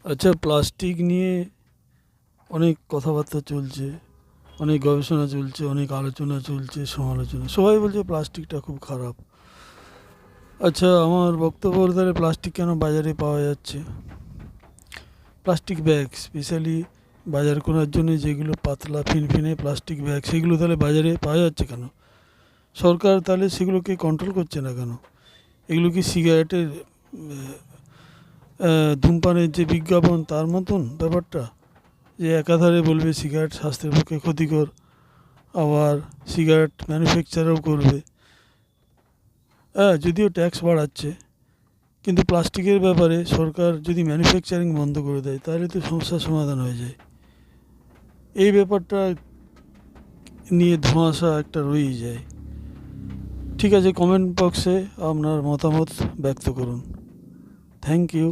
আচ্ছা, প্লাস্টিক নিয়ে অনেক কথাবার্তা চলছে, অনেক গবেষণা চলছে, অনেক আলোচনা চলছে, সমালোচনা। সবাই বলছে প্লাস্টিকটা খুব খারাপ। আচ্ছা, আমার বক্তব্য হলো, তাহলে প্লাস্টিক কেন বাজারে পাওয়া যাচ্ছে? প্লাস্টিক ব্যাগ স্পেশালি বাজার করার জন্য যেগুলো পাতলা ফিনফিনে প্লাস্টিক ব্যাগ, সেগুলো তাহলে বাজারে পাওয়া যাচ্ছে কেন? সরকার তাহলে সেগুলোকে কন্ট্রোল করছে না কেন? এগুলো কি সিগারেটের ধূমপানের যে বিজ্ঞাপন তার মতন ব্যাপারটা, যে একাধারে বলবে সিগারেট স্বাস্থ্যের পক্ষে ক্ষতিকর, আবার সিগারেট ম্যানুফ্যাকচারও করবে। হ্যাঁ, যদিও ট্যাক্স বাড়াচ্ছে, কিন্তু প্লাস্টিকের ব্যাপারে সরকার যদি ম্যানুফ্যাকচারিং বন্ধ করে দেয় তাহলে তো সমস্যার সমাধান হয়ে যায়। এই ব্যাপারটা নিয়ে ধোঁয়াশা একটা রয়েই যায়। ঠিক আছে, কমেন্ট বক্সে আপনার মতামত ব্যক্ত করুন। Thank you.